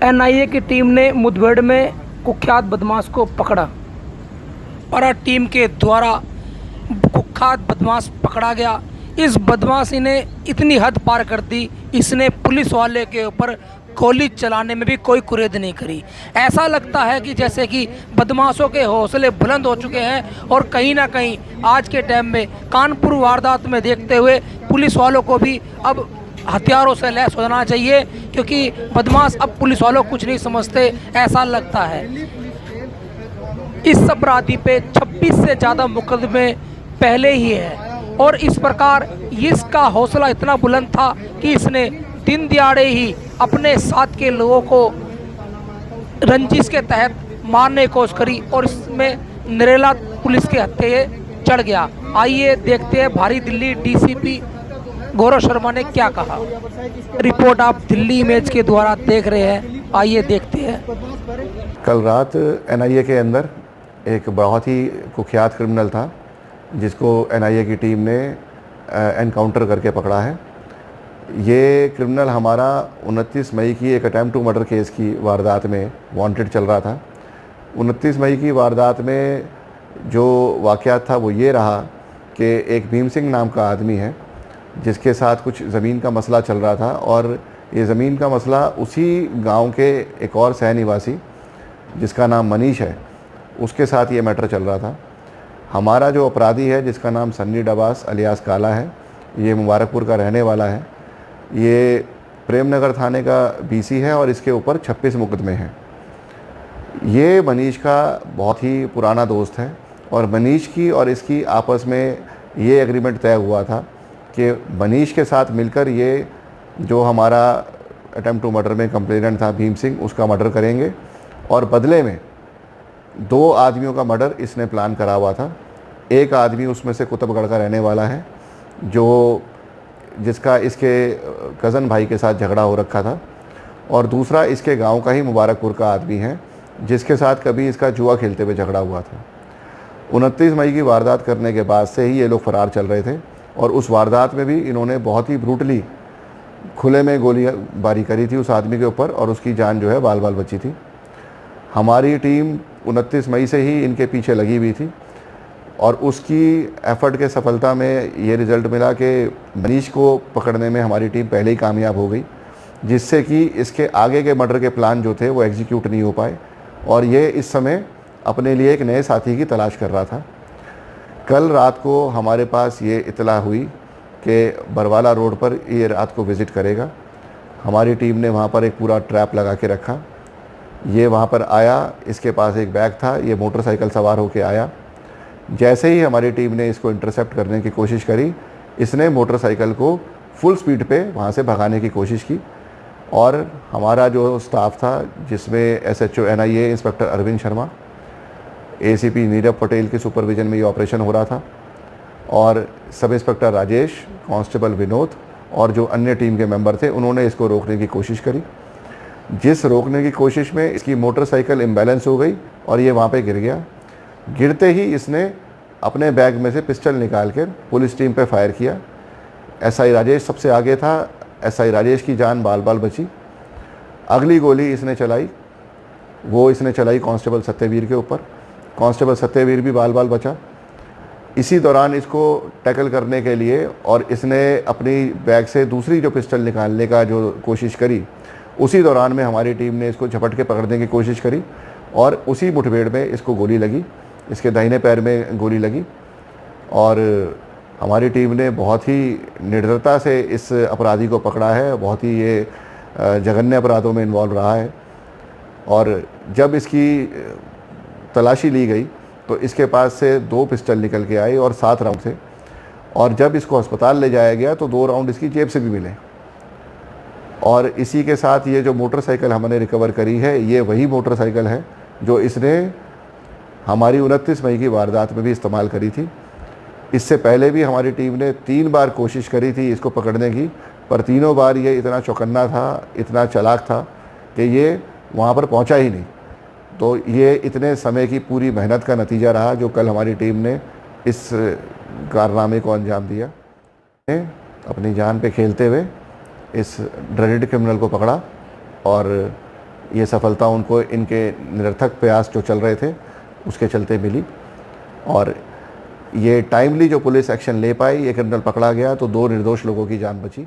NIA की team ने मुठभेड़ में कुख्यात बदमाश को पकड़ा। और टीम के द्वारा कुख्यात बदमाश पकड़ा गया। इस बदमाशी ने इतनी हद पार कर दी, इसने पुलिस वाले के ऊपर गोली चलाने में भी कोई कुरेद नहीं करी। ऐसा लगता है कि जैसे कि बदमाशों के हौसले बुलंद हो चुके हैं और कहीं ना कहीं आज के टाइम में कानपुर वारदात में देखते हुए पुलिस वालों को भी अब हथियारों से लैस हो जाना चाहिए, क्योंकि बदमाश अब पुलिस वालों को कुछ नहीं समझते, ऐसा लगता है। इस अपराधी पे 26 से ज़्यादा मुकदमे पहले ही है और इस प्रकार इसका हौसला इतना बुलंद था कि इसने दिन दिहाड़े ही अपने साथ के लोगों को रंजिश के तहत मारने की कोशिश करी और इसमें नरेला पुलिस के हत्थे चढ़ गया। आइए देखते हैं भारी दिल्ली डीसीपी गौरव शर्मा ने क्या कहा। रिपोर्ट आप दिल्ली इमेज के द्वारा देख रहे हैं, आइए देखते हैं। कल रात एनआईए के अंदर एक बहुत ही कुख्यात क्रिमिनल था जिसको एनआईए की टीम ने एनकाउंटर करके पकड़ा है। ये क्रिमिनल हमारा 29 मई की एक अटैम्प्ट टू मर्डर केस की वारदात में वांटेड चल रहा था। 29 मई की वारदात में जो वाक़यात था वो ये रहा कि एक भीम सिंह नाम का आदमी है जिसके साथ कुछ ज़मीन का मसला चल रहा था और ये ज़मीन का मसला उसी गांव के एक और सह निवासी जिसका नाम मनीष है उसके साथ ये मैटर चल रहा था। हमारा जो अपराधी है जिसका नाम सन्नी डबास अलियास काला है, ये मुबारकपुर का रहने वाला है। ये प्रेमनगर थाने का बीसी है और इसके ऊपर 26 मुकदमे हैं। ये मनीष का बहुत ही पुराना दोस्त है और मनीष की और इसकी आपस में ये एग्रीमेंट तय हुआ था कि मनीष के साथ मिलकर ये जो हमारा अटेम्प्ट टू मर्डर में कंप्लेनेंट था भीम सिंह उसका मर्डर करेंगे और बदले में 2 आदमियों का मर्डर इसने प्लान करा हुआ था। एक आदमी उसमें से कुतुबगढ़ का रहने वाला है जिसका इसके कज़न भाई के साथ झगड़ा हो रखा था और दूसरा इसके गांव का ही मुबारकपुर का आदमी है जिसके साथ कभी इसका जुआ खेलते हुए झगड़ा हुआ था। 29 मई की वारदात करने के बाद से ही ये लोग फरार चल रहे थे और उस वारदात में भी इन्होंने बहुत ही ब्रूटली खुले में गोलीबारी करी थी उस आदमी के ऊपर और उसकी जान जो है बाल बाल बची थी। हमारी टीम 29 मई से ही इनके पीछे लगी हुई थी और उसकी एफर्ट के सफलता में ये रिज़ल्ट मिला कि मनीष को पकड़ने में हमारी टीम पहले ही कामयाब हो गई, जिससे कि इसके आगे के मर्डर के प्लान जो थे वो एग्जीक्यूट नहीं हो पाए और ये इस समय अपने लिए एक नए साथी की तलाश कर रहा था। कल रात को हमारे पास ये इतला हुई कि बरवाला रोड पर ये रात को विज़िट करेगा। हमारी टीम ने वहाँ पर एक पूरा ट्रैप लगा के रखा। ये वहाँ पर आया, इसके पास एक बैग था, ये मोटरसाइकिल सवार होके आया। जैसे ही हमारी टीम ने इसको इंटरसेप्ट करने की कोशिश करी, इसने मोटरसाइकिल को फुल स्पीड पे वहाँ से भगाने की कोशिश की और हमारा जो स्टाफ था जिसमें SHO NIA inspector Arvind Sharma, ACP Nirav Patel के सुपरविजन में ये ऑपरेशन हो रहा था और sub inspector Rajesh, constable Vinod और जो अन्य टीम के मेंबर थे उन्होंने इसको रोकने की कोशिश करी। जिस रोकने की कोशिश में इसकी मोटरसाइकिल इम्बैलेंस हो गई और ये वहाँ पे गिर गया। गिरते ही इसने अपने बैग में से पिस्टल निकाल कर पुलिस टीम पे फायर किया। एसआई राजेश सबसे आगे था, एसआई राजेश की जान बाल बाल बची। अगली गोली इसने चलाई, वो इसने चलाई कांस्टेबल सत्यवीर के ऊपर। कांस्टेबल सत्यवीर भी बाल बाल बचा। इसी दौरान इसको टैकल करने के लिए और इसने अपनी बैग से दूसरी जो पिस्टल निकालने का जो कोशिश करी, उसी दौरान में हमारी टीम ने इसको झपट के पकड़ने की कोशिश करी और उसी मुठभेड़ में इसको गोली लगी, इसके दाहिने पैर में गोली लगी और हमारी टीम ने बहुत ही निर्दयता से इस अपराधी को पकड़ा है। बहुत ही ये जघन्य अपराधों में इन्वॉल्व रहा है और जब इसकी तलाशी ली गई तो इसके पास से 2 पिस्टल निकल के आए और 7 राउंड थे और जब इसको अस्पताल ले जाया गया तो 2 राउंड इसकी जेब से भी मिले। और इसी के साथ ये जो मोटरसाइकिल हमने रिकवर करी है, ये वही मोटरसाइकिल है जो इसने हमारी 29 मई की वारदात में भी इस्तेमाल करी थी। इससे पहले भी हमारी टीम ने 3 बार कोशिश करी थी इसको पकड़ने की, पर तीनों बार ये इतना चौकन्ना था, इतना चालाक था कि ये वहाँ पर पहुँचा ही नहीं। तो ये इतने समय की पूरी मेहनत का नतीजा रहा जो कल हमारी टीम ने इस कारनामे को अंजाम दिया। अपनी जान पे खेलते हुए इस ड्रग्ड क्रिमिनल को पकड़ा और ये सफलता उनको इनके निरर्थक प्रयास जो चल रहे थे उसके चलते मिली, और ये टाइमली जो पुलिस एक्शन ले पाई, ये क्रिमिनल पकड़ा गया तो 2 निर्दोष लोगों की जान बची।